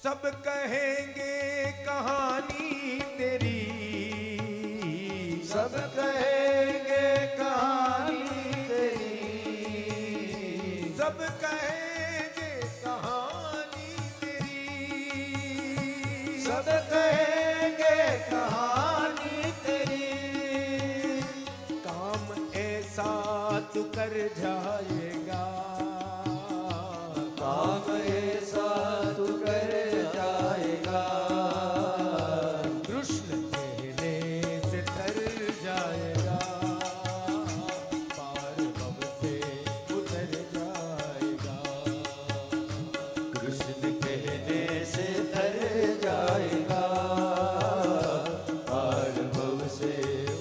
सब कहेंगे कहानी तेरी, सब कहेंगे कहानी तेरी, सब कहेंगे कहानी तेरी, सब कहेंगे कहानी तेरी। काम ऐसा तू कर जाएगा, काम ऐसा तू कर जाएगा, कृष्ण कहने से तर जाएगा, पार भव से उतर जाएगा, कृष्ण कहने से तर जाएगा, पार भव से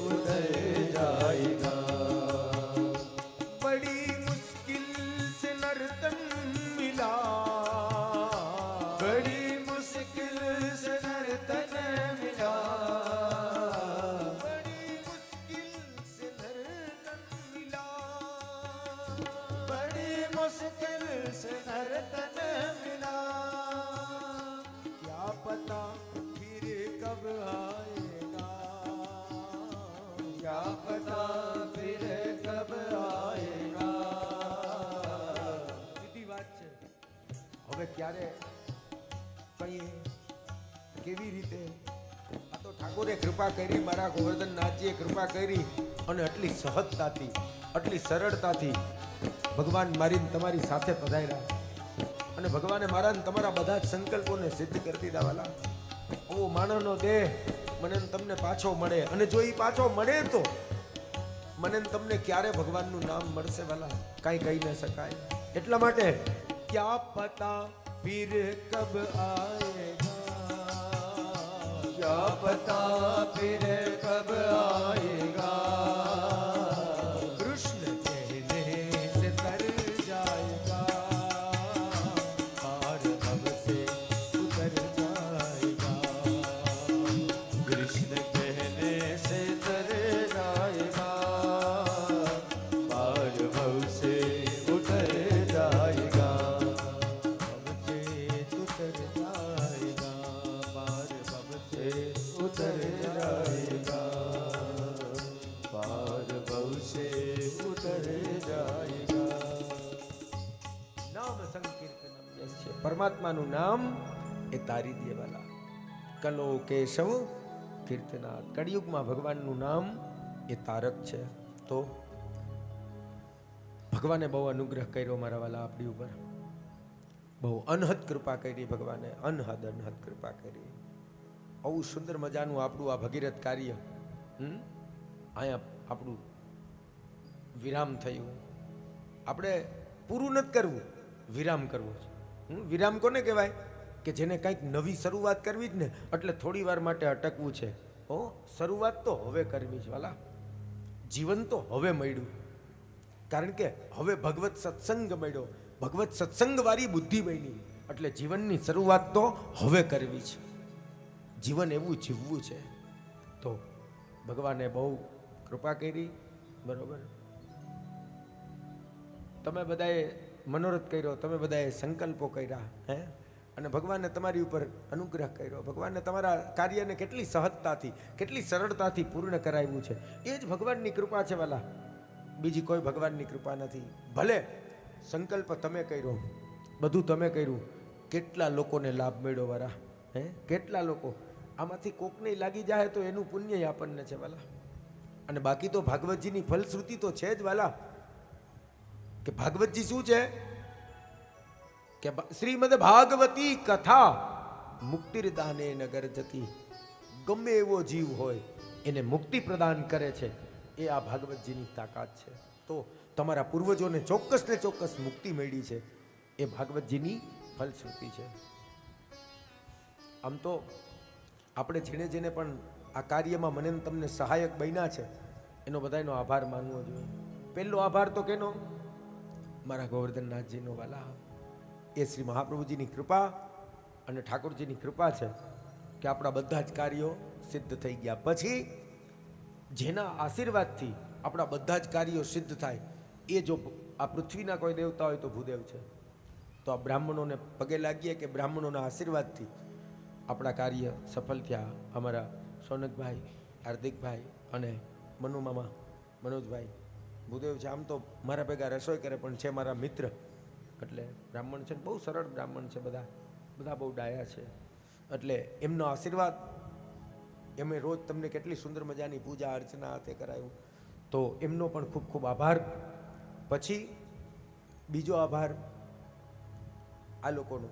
उतर जाएगा। बड़ी मुश्किल से नर्तन मिला, बड़ी मुश्किल से नर्तन मिला, बड़ी मुश्किल से नर्तन मिला, बड़ी मुश्किल से नर्तन मिला। क्या पता फिर कब आएगा, क्या पता फिर कब आएगा। સીધી વાત છે. હવે ક્યારે કહીએ કેવી રીતે? આ તો ઠાકોરે કૃપા કરી, મારા ગોવર્ધનનાથજીએ કૃપા કરી અને આટલી સહજતાથી આટલી સરળતાથી ભગવાન મારીને તમારી સાથે પધાર્યા અને ભગવાને મારા ને તમારા બધા જ સંકલ્પોને સિદ્ધ કરી દીધા વાલા. ઓ માનવનો દેહ મને ને તમને પાછો મળે, અને જો એ પાછો મળે તો મને ને તમને ક્યારે ભગવાનનું નામ મળશે વાલા, કાંઈ કહી ન શકાય. એટલા માટે ક્યા પતા ફિર કબ આએગા, क्या पता फिर कब आएगा, કૃષ્ણ कहने से तर जाएगा, पार भव से उतर जाएगा, कृष्ण कहने से तर जाएगा, पार भव से उतर जाएगा, भव से उतर जाएगा, पार भव से उतर जाएगा, पार भव से उतर जाएगा। નામ સંકીર્તનમ યસ્ય, પરમાત્માનું નામ એ તારી દેવાલા. કલો કેશવ કીર્તના, કળિયુગમાં ભગવાનનું નામ એ તારક છે. તો ભગવાને બહુ અનુગ્રહ કર્યો મારા વાલા આપણી ઉપર, બહુ અનહદ કૃપા કરી ભગવાને, અનહદ કૃપા કરી. બહુ સુંદર મજાનું આપણું આ ભગીરથ કાર્ય અહીંયા આપણું વિરામ થયું. આપણે પૂરું નથી કરવું, વિરામ કરવો છે. વિરામ કોને કહેવાય? કે જેને કંઈક નવી શરૂઆત કરવી જ ને, એટલે થોડી વાર માટે અટકવું છે. ઓ શરૂઆત તો હવે કરવી છે વાલા, જીવન તો હવે મળ્યું, કારણ કે હવે ભગવત સત્સંગ મળ્યો, ભગવત સત્સંગવાળી બુદ્ધિ મળી, એટલે જીવનની શરૂઆત તો હવે કરવી છે. જીવન એવું જીવવું છે. તો ભગવાને બહુ કૃપા કરી, બરોબર. તમે બધાએ મનોરથ કર્યો, તમે બધાએ સંકલ્પો કર્યા, હે, અને ભગવાને તમારી ઉપર અનુગ્રહ કર્યો. ભગવાને તમારા કાર્યને કેટલી સહજતાથી કેટલી સરળતાથી પૂર્ણ કરાવ્યું છે. એ જ ભગવાનની કૃપા છે વાલા, બીજી કોઈ ભગવાનની કૃપા નથી. ભલે સંકલ્પ તમે કર્યો, બધું તમે કર્યું, કેટલા લોકોને લાભ મળ્યો વાલા, હે, કેટલા લોકો. આમાંથી કોકને લાગી જાય તો એનું પુણ્ય આપણને છે વાલા. અને બાકી તો ભાગવતજીની ફલશ્રુતિ તો છે જ વાલા, કે ભાગવતજી શું છે કે શ્રીમદ ભાગવતી કથા મુક્તિર્દાને નગર જતી. ગમે એવો જીવ હોય એને મુક્તિ પ્રદાન કરે છે, એ આ ભાગવતજીની તાકાત છે. તો તમારા પૂર્વજોને ચોક્કસ ને ચોક્કસ મુક્તિ મળી છે, એ ભાગવતજીની ફલશ્રુતિ છે. આમ તો આપણે જેને જેને પણ આ કાર્યમાં મને તમને સહાયક બન્યા છે, એનો બધાનો આભાર માનવો જોઈએ. પહેલો આભાર તો કેનો? મારા ગોવર્ધનનાથજીનો વાલા. એ શ્રી મહાપ્રભુજીની કૃપા અને ઠાકોરજીની કૃપા છે કે આપણા બધા જ કાર્યો સિદ્ધ થઈ ગયા. પછી જેના આશીર્વાદથી આપણા બધા જ કાર્યો સિદ્ધ થાય, એ જો આ પૃથ્વીના કોઈ દેવતા હોય તો ભૂદેવ છે. તો આ બ્રાહ્મણોને પગે લાગીએ કે બ્રાહ્મણોના આશીર્વાદથી આપણા કાર્ય સફળ થયા. અમારા સોનકભાઈ, હાર્દિકભાઈ અને મનુમામા, મનોજભાઈ, ભૂદેવ છે. આમ તો મારા ભેગા રસોઈ કરે પણ છે મારા મિત્ર, એટલે બ્રાહ્મણ છે, બહુ સરળ બ્રાહ્મણ છે, બધા બહુ ડાયા છે. એટલે એમનો આશીર્વાદ, એમે રોજ તમને કેટલી સુંદર મજાની પૂજા અર્ચના તે કરાયું, તો એમનો પણ ખૂબ ખૂબ આભાર. પછી બીજો આભાર આ લોકોનો,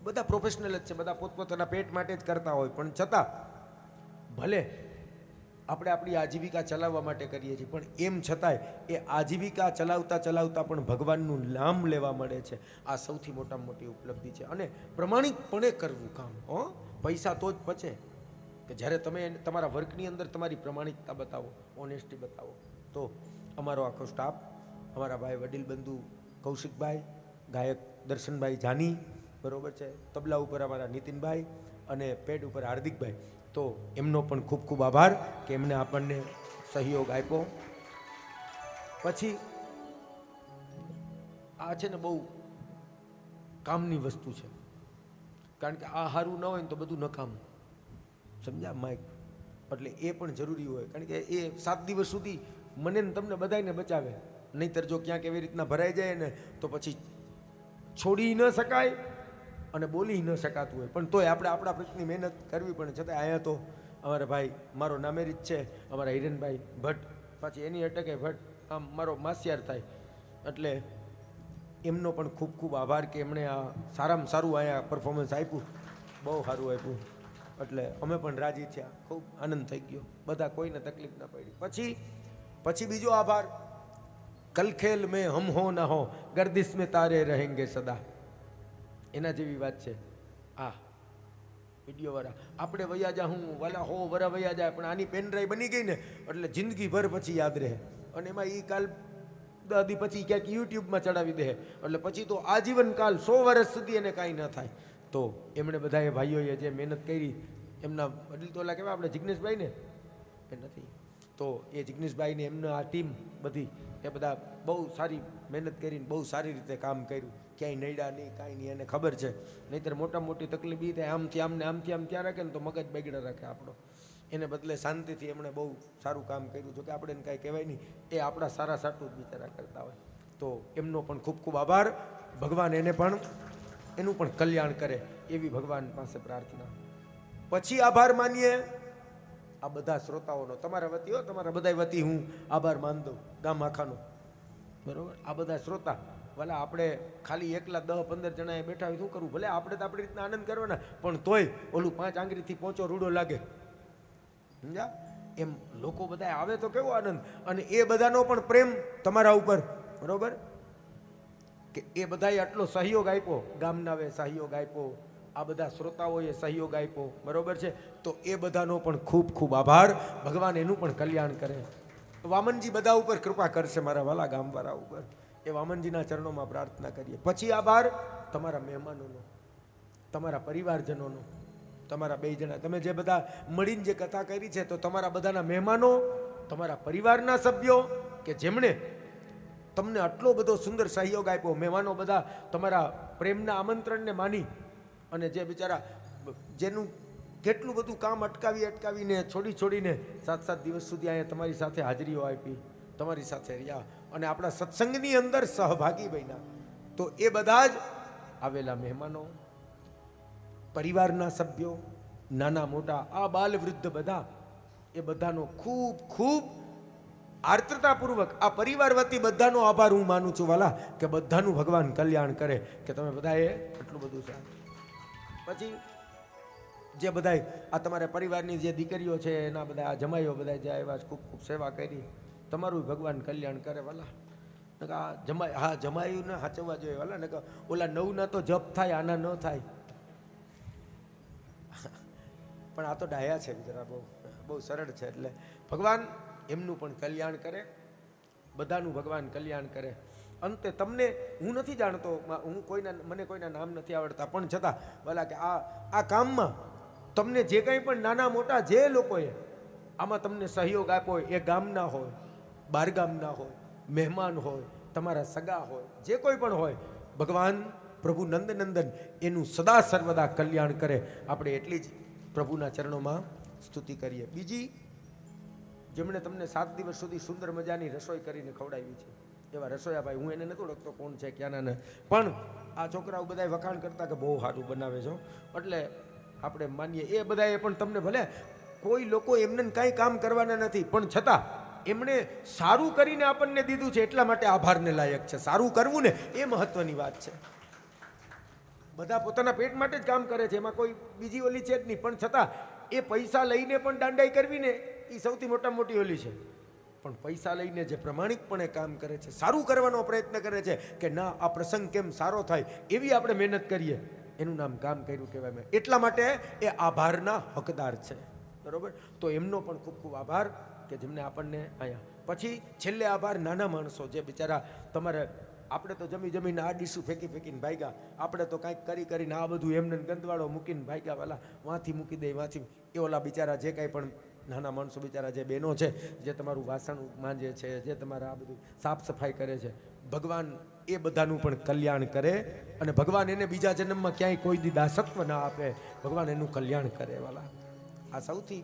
બધા પ્રોફેશનલ જ છે, બધા પોતપોતાના પેટ માટે જ કરતા હોય, પણ છતાં ભલે આપણે આપણી આજીવિકા ચલાવવા માટે કરીએ છીએ, પણ એમ છતાંય એ આજીવિકા ચલાવતા ચલાવતા પણ ભગવાનનું નામ લેવા મળે છે. આ સૌથી મોટામાં મોટી ઉપલબ્ધિ છે. અને પ્રમાણિકપણે કરવું કામ, પૈસા તો જ પચે કે જ્યારે તમે તમારા વર્કની અંદર તમારી પ્રમાણિકતા બતાવો, ઓનેસ્ટી બતાવો. તો અમારો આખો સ્ટાફ, અમારા ભાઈ વડીલ બંધુ કૌશિકભાઈ, ગાયક દર્શનભાઈ જાની, બરાબર છે, તબલા ઉપર અમારા નીતિનભાઈ અને પેડ ઉપર હાર્દિકભાઈ, તો એમનો પણ ખૂબ ખૂબ આભાર કે એમને આપણને સહયોગ આપ્યો. પછી આ છે ને બહુ કામની વસ્તુ છે, કારણ કે આ સારું ન હોય ને તો બધું નકામું, સમજ્યા માઇક? એટલે એ પણ જરૂરી હોય, કારણ કે એ 7 દિવસ સુધી મને ને તમને બધાને બચાવે. નહીંતર જો ક્યાંક એવી રીતના ભરાઈ જાય ને તો પછી છોડી ન શકાય અને બોલી ન શકાતું હોય. પણ તોય આપણે આપણા પ્રયત્નની મહેનત કરવી પડે. છતાં અહીંયા તો અમારા ભાઈ, મારો નામેરી જ છે, અમારા હિરેનભાઈ ભટ્ટ, પાછી એની અટકે ભટ્ટ, આમ મારો માસિયાર થાય, એટલે એમનો પણ ખૂબ ખૂબ આભાર કે એમણે આ સારામાં સારું અહીંયા પરફોર્મન્સ આપ્યું, બહુ સારું આપ્યું. એટલે અમે પણ રાજી થયા, ખૂબ આનંદ થઈ ગયો, બધા કોઈને તકલીફ ના પડી. પછી બીજો આભાર, કલ ખેલ મેં હમ હો ના હો ગર્દિશ મેં તારે રહેંગે સદા, એના જેવી વાત છે. આ વિડીયો વાળા આપણે વયા જા, હું વાલા હો વરા વયા જાય, પણ આની પેન ડ્રાઈવ બની ગઈ ને એટલે જિંદગીભર પછી યાદ રહે. અને એમાં એ કાલ 10 દી પછી ક્યાંક યુટ્યુબમાં ચડાવી દે, એટલે પછી તો આજીવન કાલ 100 વર્ષ સુધી એને કાંઈ ન થાય. તો એમણે બધાએ ભાઈઓએ જે મહેનત કરી, એમના વડીલ તો ઓલા કહેવાય આપણે જિગ્નેશભાઈ ને, એ નથી, તો એ જિગ્નેશભાઈને એમના આ ટીમ બધી, એ બધા બહુ સારી મહેનત કરીને બહુ સારી રીતે કામ કર્યું. ક્યાંય નડ્યા નહીં, કાંઈ નહીં, એને ખબર છે. નહીંતર મોટી તકલીફ એ થાય, આમથી આમને આમથી આમ ત્યાં રાખે ને તો મગજ બગડે રાખે આપણો. એને બદલે શાંતિથી એમણે બહુ સારું કામ કર્યું. જોકે આપણે એને કાંઈ કહેવાય નહીં, એ આપણા સારા સાટું જ બિચારા કરતા હોય. તો એમનો પણ ખૂબ ખૂબ આભાર. ભગવાન એને પણ એનું પણ કલ્યાણ કરે એવી ભગવાન પાસે પ્રાર્થના. પછી આભાર માનીએ આ બધા શ્રોતાઓનો, તમારા વતી હો, તમારા બધા વતી હું આભાર માન દઉં, ગામ આખાનો, બરાબર. આ બધા શ્રોતા, ભલે આપણે ખાલી એકલા 10-15 જણાએ બેઠા હોય શું કરવું, ભલે આપણે તો આપણી રીતના આનંદ કરવાના, પણ તોય ઓલું 5 આંગળીથી પોચો રૂડો લાગે, સમજ્યા? એમ લોકો બધા આવે તો કેવો આનંદ. અને એ બધાનો પણ પ્રેમ તમારા ઉપર, બરાબર, કે એ બધાએ આટલો સહયોગ આપ્યો, ગામનાવે સહયોગ આપ્યો, આ બધા શ્રોતાઓએ સહયોગ આપ્યો, બરાબર છે. તો એ બધાનો પણ ખૂબ ખૂબ આભાર. ભગવાન એનું પણ કલ્યાણ કરે. વામનજી બધા ઉપર કૃપા કરશે, મારા વાલા ગામવાળા ઉપર. એ વામનજીના ચરણોમાં પ્રાર્થના કરીએ. પછી આભાર તમારા મહેમાનોનો, તમારા પરિવારજનોનો, તમારા 2 જણા તમે જે બધા મળીને જે કથા કરી છે, તો તમારા બધાના મહેમાનો, તમારા પરિવારના સભ્યો કે જેમણે તમને આટલો બધો સુંદર સહયોગ આપ્યો. મહેમાનો બધા તમારા પ્રેમના આમંત્રણને માની અને જે બિચારા જેનું કેટલું બધું કામ અટકાવીને છોડીને 7-7 દિવસ સુધી અહીંયા તમારી સાથે હાજરીઓ આપી, તમારી સાથે રહ્યા અને આપણા સત્સંગની અંદર સહભાગી બન્યા. તો એ બધા જ આવેલા મહેમાનો, પરિવારના સભ્યો, નાના મોટા, આ બાલ વૃદ્ધ બધા, એ બધાનો ખૂબ ખૂબ આર્તતાપૂર્વક આ પરિવાર વતી બધાનો આભાર હું માનું છું વાલા, કે બધાનું ભગવાન કલ્યાણ કરે કે તમે બધાએ આટલું બધું સારું. પછી જે બધાય આ તમારા પરિવારની જે દીકરીઓ છે, એના બધા આ જમાઈઓ બધા જે આવ્યા ખૂબ ખૂબ સેવા કરી, તમારું ભગવાન કલ્યાણ કરે વાલા. આ જમાઈ, હા જમાઈને સાચવવા જોઈએ વાલા, ને ઓલા 9ના તો જપ થાય, આના ન થાય. પણ આ તો ડાયા છે બિચારા, બહુ સરળ છે. એટલે ભગવાન એમનું પણ કલ્યાણ કરે, બધાનું ભગવાન કલ્યાણ કરે. અંતે તમને હું નથી જાણતો, મને કોઈના નામ નથી આવડતા, પણ છતાં વાલા કે આ કામમાં તમને જે કંઈ પણ નાના મોટા જે લોકોએ આમાં તમને સહયોગ આપ્યો હોય, એ ગામના હોય, બહારગામના હોય, મહેમાન હોય, તમારા સગા હોય, જે કોઈ પણ હોય, ભગવાન પ્રભુ નંદનંદન એનું સદા સર્વદા કલ્યાણ કરે. આપણે એટલી જ પ્રભુના ચરણોમાં સ્તુતિ કરીએ. બીજી, જેમણે તમને 7 દિવસ સુધી સુંદર મજાની રસોઈ કરીને ખવડાવી છે એવા રસોયાભાઈ, હું એને નથી ઓળખતો કોણ છે ક્યાંના ને, પણ આ છોકરાઓ બધા વખાણ કરતા કે બહુ સારું બનાવે છે, એટલે આપણે માનીએ. એ બધાએ પણ તમને ભલે કોઈ લોકો એમને કાંઈ કામ કરવાના નથી, પણ છતાં એમણે સારું કરીને આપણને દીધું છે એટલા માટે આભારને લાયક છે. સારું કરવું ને એ મહત્વની વાત છે. બધા પોતાના પેટ માટે જ કામ કરે છે, એમાં કોઈ બીજી ઓલી છે જ નહીં, પણ છતાં એ પૈસા લઈને પણ દાંડાઈ કરવી ને એ સૌથી મોટામાં મોટી ઓલી છે. પણ પૈસા લઈને જે પ્રમાણિકપણે કામ કરે છે, સારું કરવાનો પ્રયત્ન કરે છે કે ના આ પ્રસંગ કેમ સારો થાય એવી આપણે મહેનત કરીએ, એનું નામ કામ કર્યું કહેવાય. એટલા માટે એ આભારના હકદાર છે. બરોબર? તો એમનો પણ ખૂબ ખૂબ આભાર કે જેમને આપણને અહીંયા. પછી છેલ્લે આભાર નાના માણસો જે બિચારા તમારે, આપણે તો જમીને આ ડીશું ફેંકીને ભાગ્યા, આપણે તો કાંઈક કરીને આ બધું એમને ગંદવાળો મૂકીને ભાગ્યા, વાલા વાંથી મૂકી દે વાંથી. એ ઓલા બિચારા જે કાંઈ પણ નાના માણસો બિચારા જે બહેનો છે જે તમારું વાસણ માંજે છે, જે તમારા આ બધું સાફ સફાઈ કરે છે, ભગવાન એ બધાનું પણ કલ્યાણ કરે. અને ભગવાન એને બીજા જન્મમાં ક્યાંય કોઈ દી દાસત્વ ના આપે, ભગવાન એનું કલ્યાણ કરે. વાલા આ સૌથી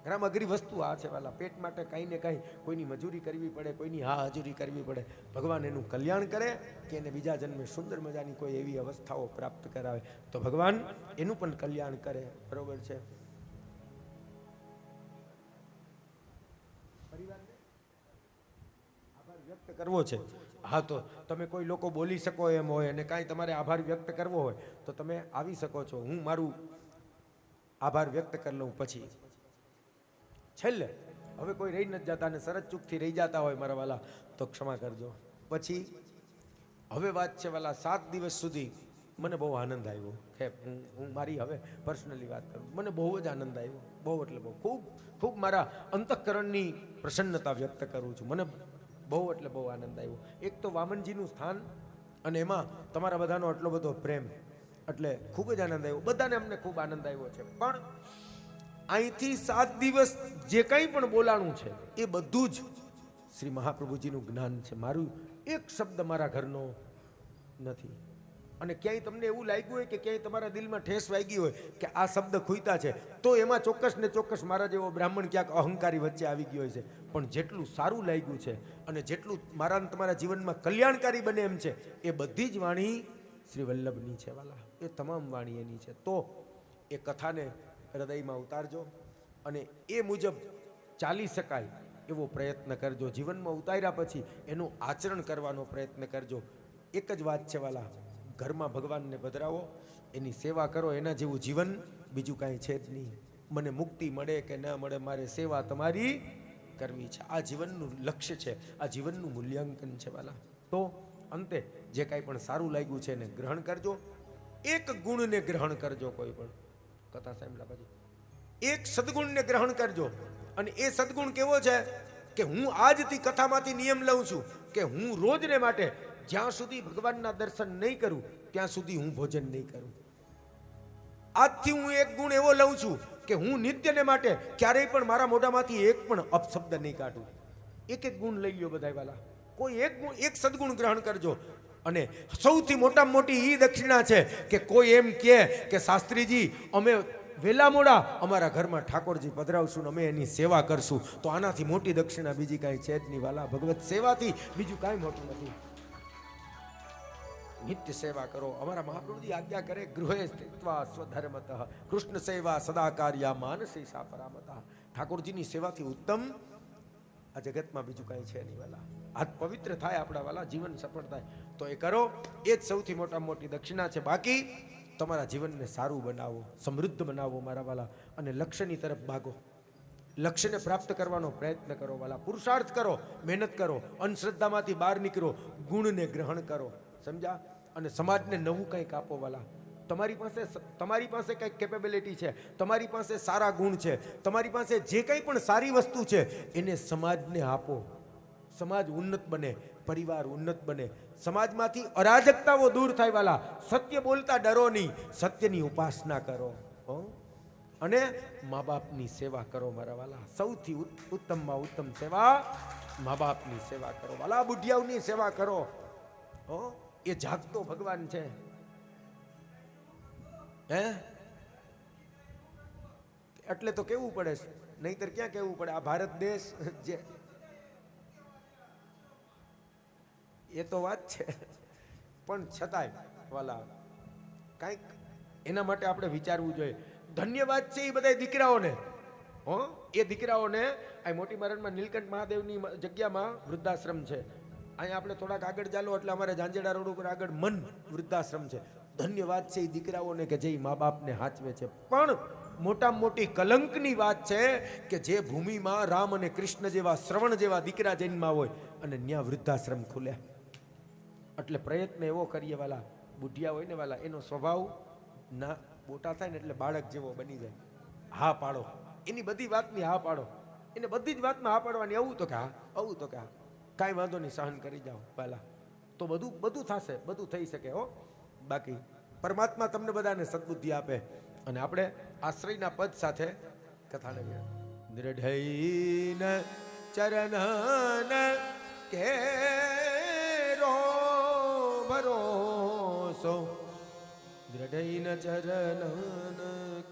ઘણા અઘરી વસ્તુ આ છે. વાલા પેટ માટે કાંઈ ને કાંઈ કોઈની મજૂરી કરવી પડે, કોઈની હાજરી કરવી પડે. ભગવાન એનું કલ્યાણ કરે કે એને બીજા જન્મે સુંદર મજાની કોઈ એવી અવસ્થાઓ પ્રાપ્ત કરાવે, તો ભગવાન એનું પણ કલ્યાણ કરે. બરોબર છે? પરિવારને આભાર વ્યક્ત કરવો છે. હા, તો તમે કોઈ લોકો બોલી શકો એમ હોય અને કાંઈ તમારે આભાર વ્યક્ત કરવો હોય તો તમે આવી શકો છો. હું મારું આભાર વ્યક્ત કરી લઉં. પછી છેલ્લે હવે કોઈ રહી નથી જતા અને સરસ ચૂકથી રહી જતા હોય મારા વાલા તો ક્ષમા કરજો. પછી હવે વાત છે વાલા, 7 દિવસ સુધી મને બહુ આનંદ આવ્યો. હું મારી હવે પર્સનલી વાત કરું, મને બહુ જ આનંદ આવ્યો. બહુ એટલે બહુ, ખૂબ મારા અંતઃકરણની પ્રસન્નતા વ્યક્ત કરું છું. મને બહુ એટલે બહુ આનંદ આવ્યો. એક તો વામનજીનું સ્થાન અને એમાં તમારા બધાનો આટલો બધો પ્રેમ, એટલે ખૂબ જ આનંદ આવ્યો. બધાને અમને ખૂબ આનંદ આવ્યો છે. પણ અહીંથી 7 દિવસ જે કંઈ પણ બોલાણું છે એ બધું જ શ્રી મહાપ્રભુજીનું જ્ઞાન છે. મારું એક શબ્દ મારા ઘરનો નથી. અને ક્યાંય તમને એવું લાગ્યું હોય કે ક્યાંય તમારા દિલમાં ઠેસ વાગી હોય કે આ શબ્દ ખૂયતા છે, તો એમાં ચોક્કસ ને ચોક્કસ મારા જેવો બ્રાહ્મણ ક્યાંક અહંકારી વચ્ચે આવી ગયો છે. પણ જેટલું સારું લાગ્યું છે અને જેટલું મારા તમારા જીવનમાં કલ્યાણકારી બને એમ છે, એ બધી જ વાણી શ્રી વલ્લભની છે વાલા. એ તમામ વાણી એની છે. તો એ કથાને હૃદયમાં ઉતારજો અને એ મુજબ ચાલી શકાય એવો પ્રયત્ન કરજો. જીવનમાં ઉતાર્યા પછી એનું આચરણ કરવાનો પ્રયત્ન કરજો. એક જ વાત છે વાલા, ઘરમાં ભગવાનને પધરાવો, એની સેવા કરો. એના જેવું જીવન બીજું કાંઈ છે જ નહીં. મને મુક્તિ મળે કે ન મળે, મારે સેવા તમારી કરવી છે. આ જીવનનું લક્ષ્ય છે, આ જીવનનું મૂલ્યાંકન છે વાલા. તો અંતે જે કાંઈ પણ સારું લાગ્યું છે એને ગ્રહણ કરજો. એક ગુણને ગ્રહણ કરજો. કોઈ પણ કથા સાંભળ્યા પછી એક સદગુણને ગ્રહણ કરજો. અને એ સદગુણ કેવો છે કે હું આજથી કથામાંથી નિયમ લઉં છું કે હું રોજને માટે જ્યાં સુધી ભગવાનના દર્શન નહીં કરું ત્યાં સુધી હું ભોજન નહીં કરું. આજથી હું એક ગુણ એવો લઉં છું કે હું નિત્યને માટે ક્યારેય પણ મારા મોઢામાંથી એક પણ અપશબ્દ નહીં કાઢું. એક ગુણ લઈ લ્યો બધા વાલા. કોઈ એક ગુણ, એક સદગુણ ગ્રહણ કરજો. અને સૌથી મોટામાં મોટી એ દક્ષિણા છે કે કોઈ એમ કહે કે શાસ્ત્રીજી અમે વેલા મોડા અમારા ઘરમાં ઠાકોરજી પધરાવશું ને અમે એની સેવા કરશું, તો આનાથી મોટી દક્ષિણા બીજી કાંઈ છે જ નહીં વાલા. ભગવત સેવાથી બીજું કાંઈ મોટું નથી. નિત્ય સેવા કરો. અમારા મહાપ્રભુજી આજ્ઞા કરે, ગૃહે સ્થિત્વા સ્વધર્મતઃ કૃષ્ણ સેવા સદા કાર્યા માનસી સા પરામતઃ. ઠાકોરજીની સેવાથી ઉત્તમ આ જગતમાં બીજું કાંઈ છે નહીં વાલા. હાથ પવિત્ર થાય આપણા વાલા, જીવન સફળ થાય તો એ કરો. એ જ સૌથી મોટામાં મોટી દક્ષિણા છે. બાકી તમારા જીવનને સારું બનાવો, સમૃદ્ધ બનાવો મારા વાલા, અને લક્ષ્યની તરફ ભાગો. લક્ષ્યને પ્રાપ્ત કરવાનો પ્રયત્ન કરો વાલા. પુરુષાર્થ કરો, મહેનત કરો, અંધશ્રદ્ધામાંથી બહાર નીકળો, ગુણને ગ્રહણ કરો. સમજ્યા? અને સમાજને નવું કંઈક આપો વાલા. તમારી પાસે કંઈક કેપેબિલિટી છે, તમારી પાસે સારા ગુણ છે, તમારી પાસે જે કંઈ પણ સારી વસ્તુ છે એને સમાજને આપો. સમાજ ઉન્નત બને, પરિવાર ઉન્નત બને, સમાજમાંથી અરાજકતાઓ દૂર થાય વાલા. સત્ય બોલતા ડરો નહીં, સત્યની ઉપાસના કરો અને મા બાપની સેવા કરો મારા વાલા. સૌથી ઉત્તમમાં ઉત્તમ સેવા મા બાપની સેવા કરો વાલા. બુઢિયાઓની સેવા કરો. એ જાગતો ભગવાન છે. હે એટલે તો કેવું પડે છે, નહીતર ક્યાં કેવું પડે? આ ભારત દેશ જે એ તો વાત છે, પણ છતાંય વાલા કાંઈક એના માટે આપણે વિચારવું જોઈએ. ધન્યવાદ છે એ બધા દીકરાઓને, હો એ દીકરાઓને. આ મોટી મરણમાં નીલકંઠ મહાદેવની જગ્યામાં વૃદ્ધાશ્રમ છે. અહીંયા આપણે થોડાક આગળ ચાલો એટલે અમારે ઝાંઝેડા રોડ ઉપર આગળ મન વૃદ્ધાશ્રમ છે. ધન્યવાદ છે એ દીકરાઓને કે જે મા બાપને હાચવે છે. પણ મોટામાં મોટી કલંકની વાત છે કે જે ભૂમિમાં રામ અને કૃષ્ણ જેવા શ્રવણ જેવા દીકરા જન્મા હોય અને ત્યાં વૃદ્ધાશ્રમ ખુલ્યા. એટલે પ્રયત્ન એવો કરીએ વાલા, બુઢિયા હોય ને વાલા, એનો સ્વભાવ ના મોટા થાય ને એટલે બાળક જેવો બની જાય. હા પાડો, એની બધી વાતની હા પાડો, એને બધી જ વાતમાં હા પાડવાની. આવું તો કે હા, આવું તો કે હા, કાંઈ વાંધો નહીં, સહન કરી જાઓ વાલા, તો બધું થશે, બધું થઈ શકે. હો બાકી પરમાત્મા તમને બધાને સદબુદ્ધિ આપે. અને આપણે આશ્રયના પદ સાથે કથાને નિર્ઢયન ચરણન કેરો ભરોસો, દ્રઢયન ચરણન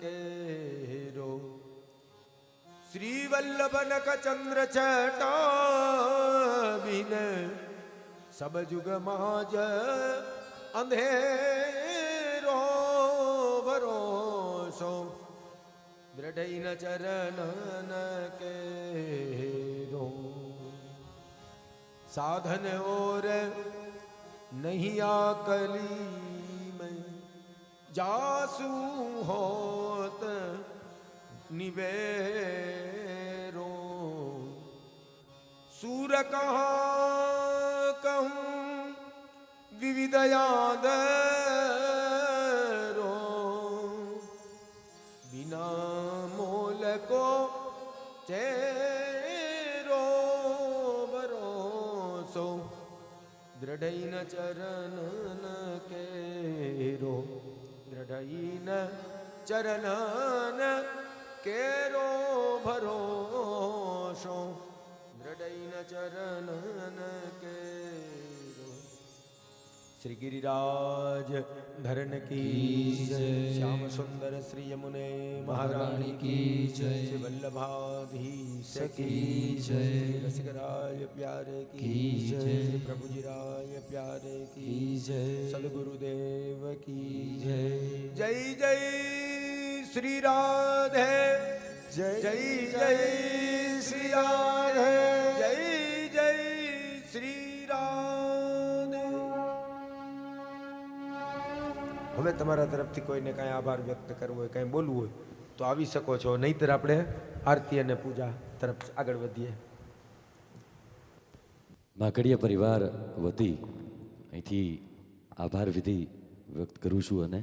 કેરો, શ્રી વલ્લભ નખ ચંદ્ર છટા બિન સબ જુગ માજ અંધેરો ભરોસો, દ્રઢયન ચરણન કેરો, સાધન ઓર નહીં આકલી મેં જાસુ હોત निवेरो, सूर कहाँ कहूँ विविध यादरो, बिना मोल को चेरो भरोसो, दृढ़इन चरणन केरो, दृढ़इन चरणन केरो भरोसो, दृढ़इन चरणन केरो. श्री गिरिराज धरण की जय, श्याम सुंदर श्री यमुने महारानी की जय, श्री वल्लभाधीश की जय, श्री रसिकराय प्यारे की जय, श्री प्रभुजी राय प्यारे की जय, सदगुरुदेव की जय. जय जय श्री राधे, जय जय श्री राधे, जय जय श्री राधे. હવે તમારા તરફથી કોઈને કાંઈ આભાર વ્યક્ત કરવો હોય, કાંઈ બોલવું હોય તો આવી શકો છો, નહીંતર આપણે આરતી અને પૂજા તરફ આગળ વધીએ. માકડિયા પરિવાર વતી અહીંથી આભાર વિધિ વ્યક્ત કરું છું. અને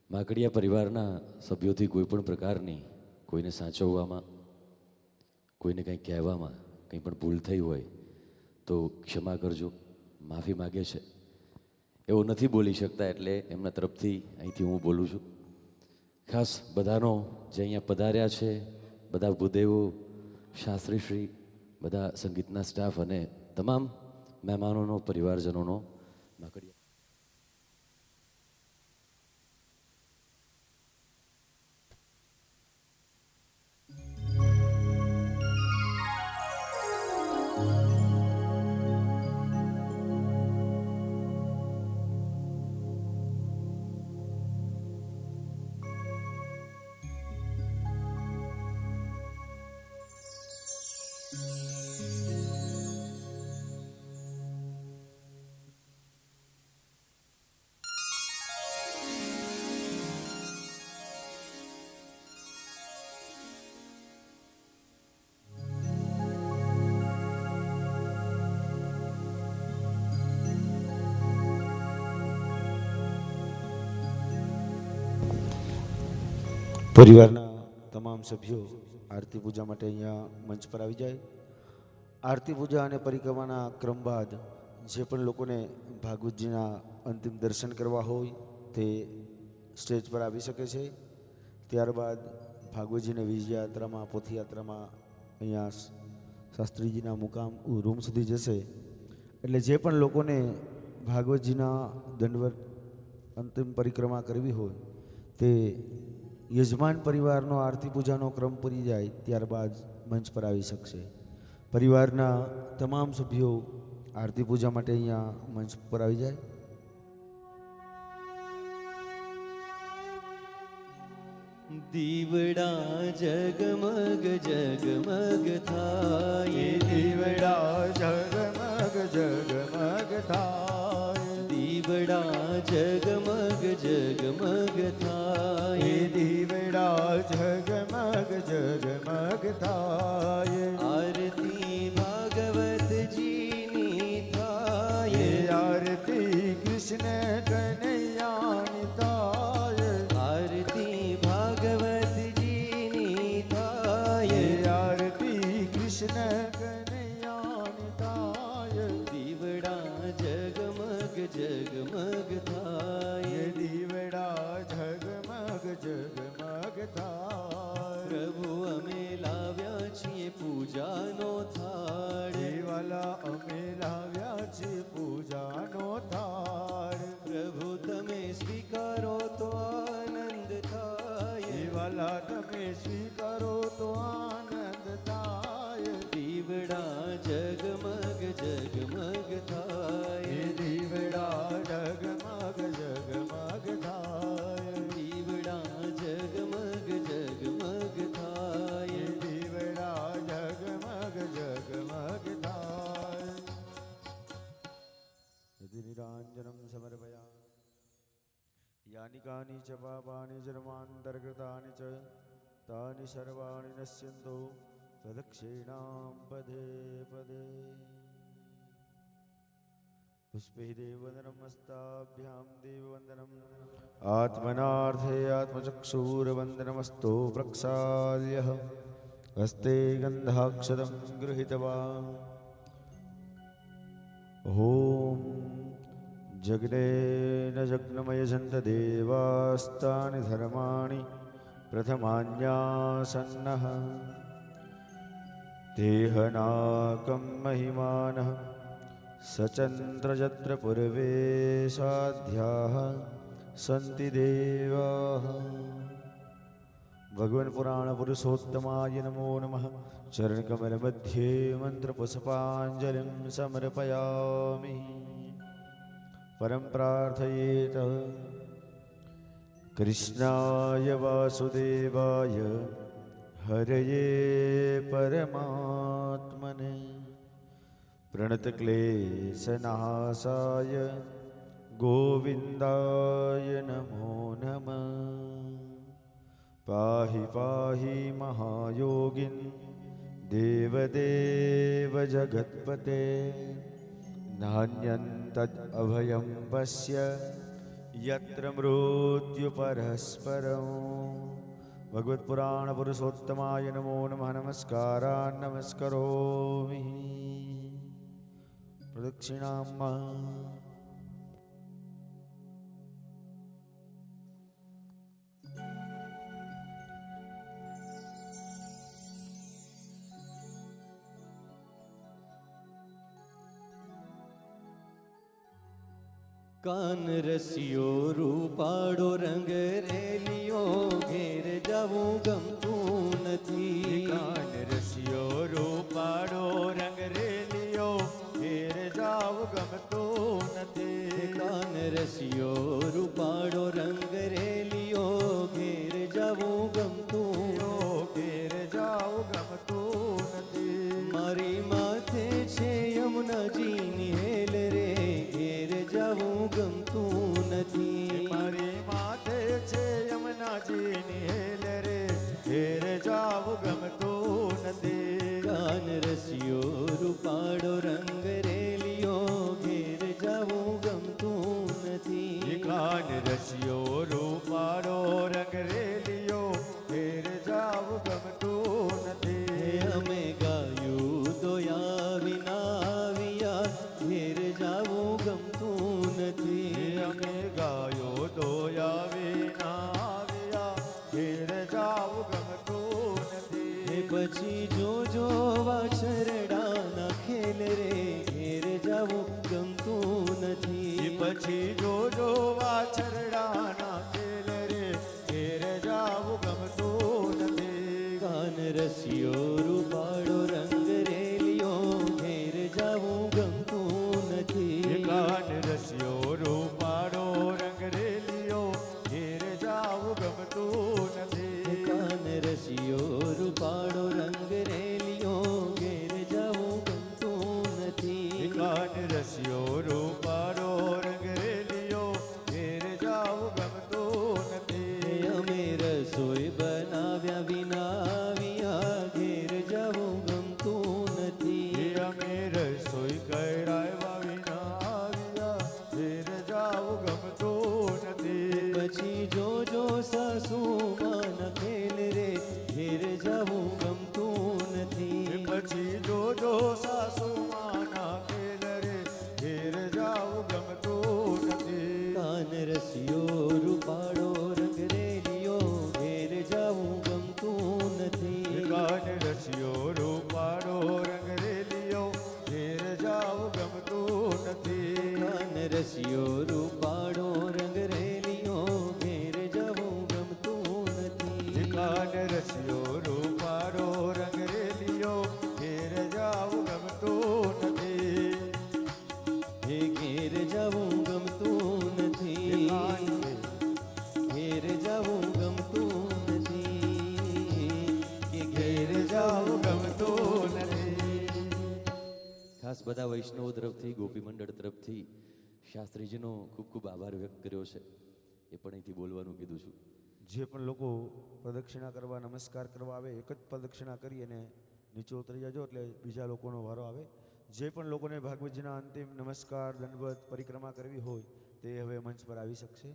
માકડિયા પરિવારના સભ્યોથી કોઈ પણ પ્રકારની કોઈને સાચવવામાં, કોઈને કંઈ કહેવામાં કંઈ પણ ભૂલ થઈ હોય તો ક્ષમા કરજો, માફી માગે છે. એવું નથી બોલી શકતા એટલે એમના તરફથી અહીંથી હું બોલું છું. ખાસ બધાનો જે અહીંયા પધાર્યા છે, બધા ભૂદેવો, શાસ્ત્રીશ્રી, બધા સંગીતના સ્ટાફ અને તમામ મહેમાનોનો, પરિવારજનોનો માકડિયા પરિવારના તમામ સભ્યો આરતી પૂજા માટે અહીંયા મંચ પર આવી જાય. આરતી પૂજા અને પરિક્રમાના ક્રમ બાદ જે પણ લોકોને ભાગવતજીના અંતિમ દર્શન કરવા હોય તે સ્ટેજ પર આવી શકે છે. ત્યારબાદ ભાગવતજીને વિજયાયાત્રામાં, પોથીયાત્રામાં અહીંયા શાસ્ત્રીજીના મુકામ રૂમ સુધી જશે. એટલે જે પણ લોકોને ભાગવતજીના દંડવત અંતિમ પરિક્રમા કરવી હોય તે યજમાન પરિવારનો આરતી પૂજાનો ક્રમ પૂરી જાય ત્યારબાદ મંચ પર આવી શકશે. પરિવારના તમામ સભ્યો આરતી પૂજા માટે અહીંયા મંચ પર આવી જાય. દીવડા જગમગ જગમગ થાય, દીવડા જગમગ જગમગ થાય, દીવડા જગમગ જગમગ થાય, દીવડા જગમગ જગમગ થાય. આરતી ભાગવતજીની થાય, આરતી કૃષ્ણ કનૈયાની થાય, આરતી ભાગવતજીની થાય, આરતી કૃષ્ણ કનૈયાની થાય. દીવડા જગમગ જગમગ થાય, દીવડા જગમગ જગમગ થાય. પ્રભુ અમે લાવ્યા છીએ પૂજાનો થાળ, દેવાલા અમે લાવ્યા છીએ પૂજાનો થાળ. પ્રભુ તમે સ્વીકારો તો આનંદ થાય, દેવાલા તમે સ્વીકારો તો આનંદ થાય. દીવડા જગમગ જગમગ થાય, દીવડા જગમગ જગમગ થાય, દીવડા જગમગ જગમગ થાય, દીવડા જગમગ જગમગ થાય. યદિ નિરાંજનમ સમર્પયામિ યાનિ કાનિ ચ પાપાનિ જન્માંતર્ગતાનિ ચ તાનિ સર્વાણિ નશ્યન્તો પ્રદક્ષિણાં પદે પદે. પુષ્પૈ દેવવંદનમ હસ્તાભ્યાં દેવવંદનમ આત્મનાર્થે આત્મચક્ષુરવંદનમસ્તો પ્રક્ષાલ્યઃ હસ્તે ગંધાક્ષરં ગૃહીતવા. ઓમ જગ્નેન જગ્નમયજંત દેવાસ્તાનિ ધર્માણિ પ્રથમાન્યાસન્નઃ દેહનાકં મહિમાનઃ સચંદ્રજત્ર પૂર્વે સાધ્યાઃ સંતિ દેવાઃ. ભગવન પુરાણ પુરુષોત્તમાય નમો નમઃ. ચરણકમલ મધ્યે મંત્રપુષ્પાંજલિં સમર્પયામિ. પરમ પ્રાર્થયેત કૃષ્ણાય વાસુદેવાય હરયે પરમાત્મને પ્રણતક્લેશનાશાય ગોવિંદાય નમો નમઃ. પાહિ પાહિ મહાયોગિન દેવદેવ જગત્પતે નાન્યંતદ અભયં પશ્ય યત્ર મૃત્યુપરસ્પરં. ભગવત પુરાણ પુરુષોત્તમાય નમો નમઃ. નમસ્કારાન નમસ્કરોમિ. પ્રદક્ષિણામાં કાન રસિયો રૂપાળો રંગ રેલિયો ઘેર જવું ગમતું નથી. કાન રસિયો રૂપાળો રંગ રેલિયો ઘેર જવું ગમતું નથી. કાન રસિયો રૂપાળો રંગ રેલિયો ઘેર જવું ગમતું, ઘેર જવું ગમતું નથી. મારી માથે છે યમુનાજીની હેલ રે ઘેર જવું ગમતું નથી. મારી માથે છે યમુનાજીની હેલ રે ઘેર જવું ગમતું નથી. કાન રસિયો રૂપાળો રંગ રેલિયો ઘેર જવું ગમતું નથી. કાન રસિયો રૂપાળો રંગ રેલિયો ઘેર જવું ગમતું નથી. અમે ગાયું દોયા વિના આવ્યા ઘેર જવું ગમતું નથી. અમે ગાયો દોયા વિના આવ્યા ઘેર જવું ગમતું નથી. પછી જોજો વાછરડાના ખેલ રે ઘેર જવું ગમતું નથી. પછી જોજો વાછરડાના ખેલ રે સાસુમાં ખેલ રે ઘેર જવું ગમતું નથી. પછી જોજો સાસુમાના ખેલ રે ઘેર જાવું ગમતું નથી. કાન રસિયો રૂપાળો રંગ રેલિયો ઘેર જવું ગમતું નથી. કાન રસિયો રૂપાળો રંગ રેલિયો ઘેર જાવું ગમતું નથી. કાન રસિયો રૂપાળો રંગ રેલિયો ઘેર જવું ગમતું નથી. કાન રસિયો રૂપાળો રંગ રેલિયો ઘેર જાવું ગમતું નથી. હે ઘેર જવું ગમતું નથી. ઘેર જવું ગમતું નથી. કે ઘેર જવું ગમતું નથી. ખાસ બધા વૈષ્ણવો તરફથી ગોપી મંડળ તરફથી શાસ્ત્રીજીનો ખૂબ ખૂબ આભાર વ્યક્ત કર્યો છે. એ પણ અહીંથી બોલવાનું કીધું છું. જે પણ લોકો પ્રદક્ષિણા કરવા નમસ્કાર કરવા આવે એક જ પ્રદક્ષિણા કરી અને નીચે ઉતરી જાજો એટલે બીજા લોકોનો વારો આવે. જે પણ લોકોને ભાગવતજીના અંતિમ નમસ્કાર દંડવત પરિક્રમા કરવી હોય તે હવે મંચ પર આવી શકશે.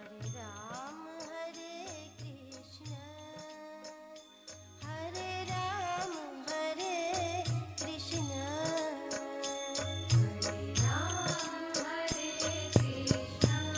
हरे राम हरे कृष्ण हरे राम हरे कृष्ण हरे राम हरे कृष्ण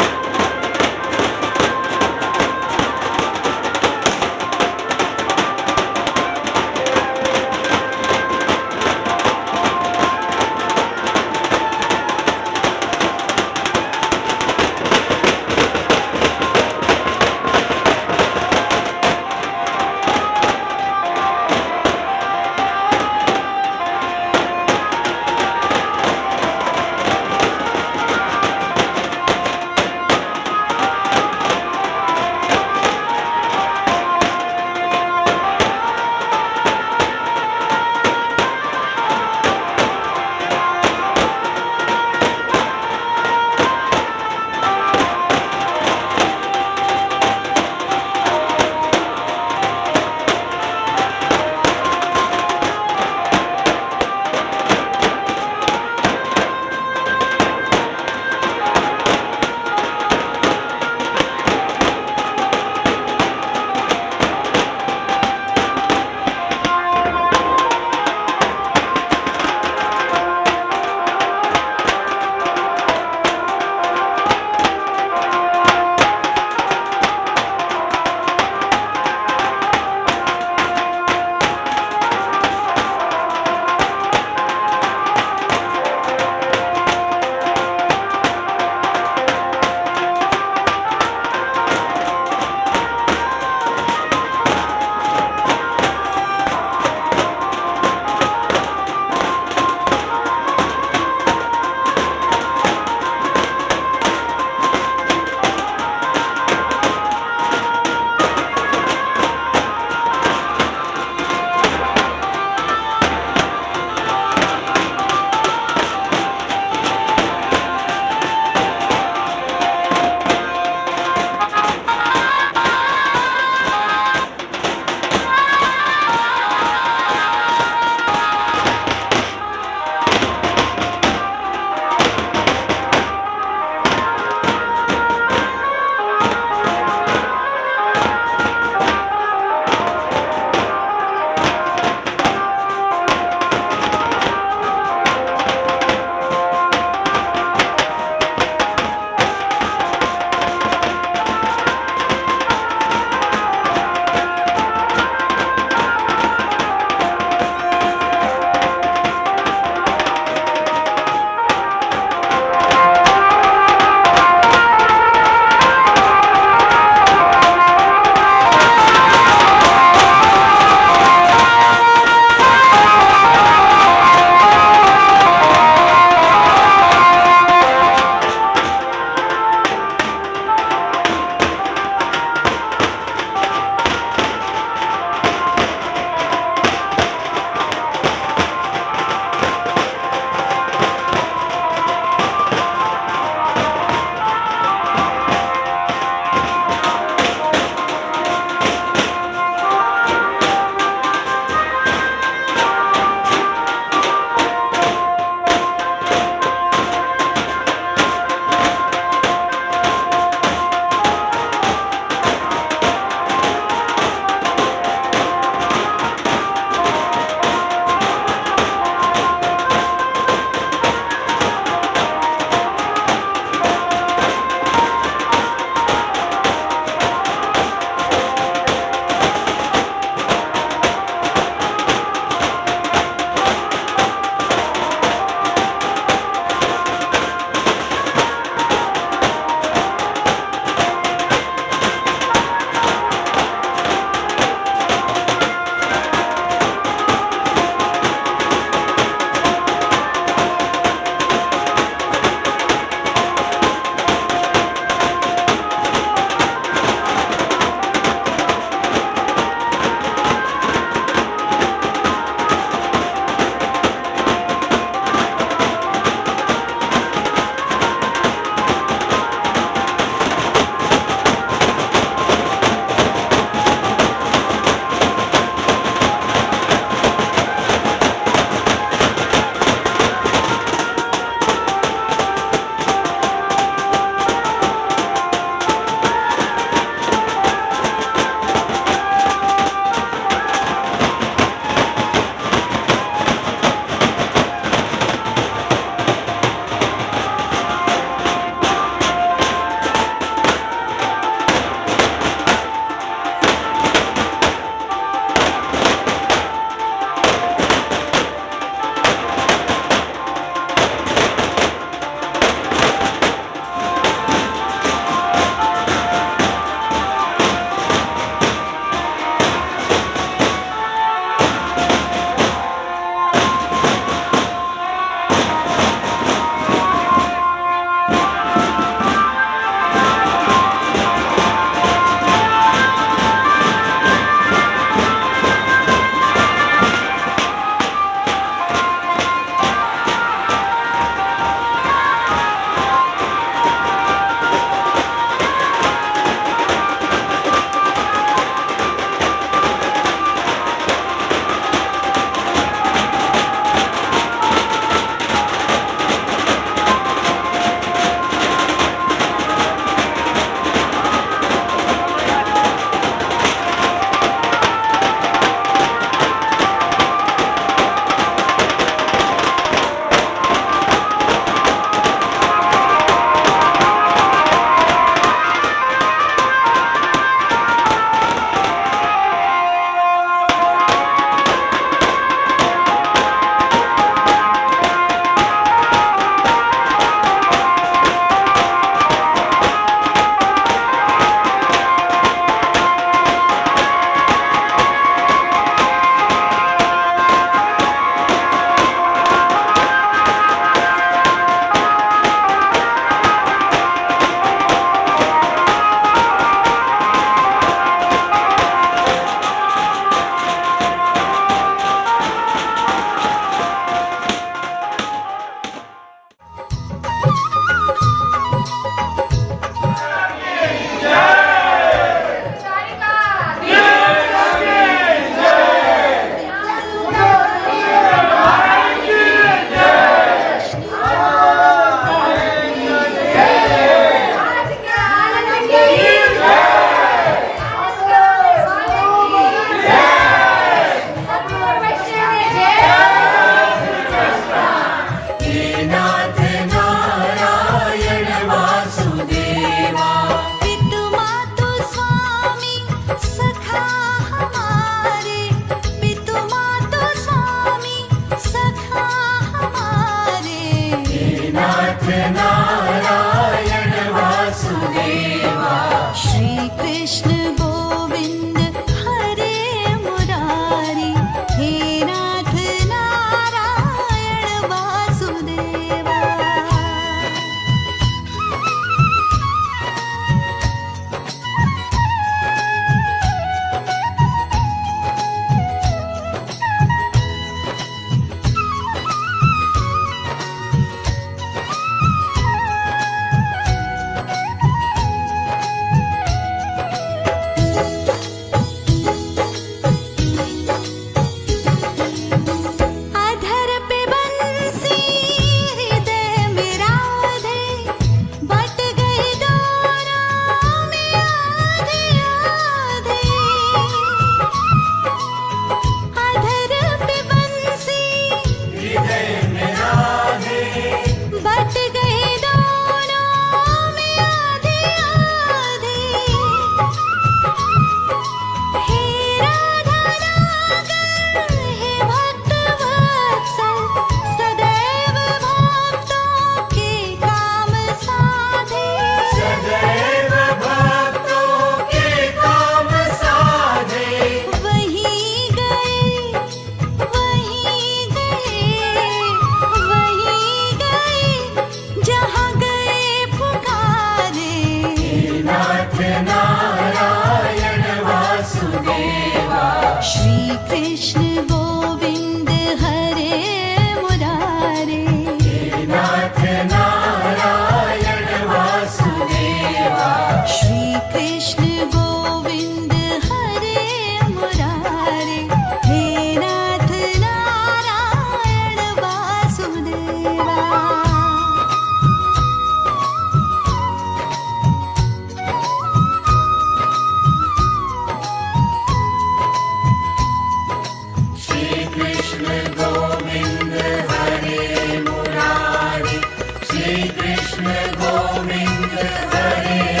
कृष्ण गोविंद हरे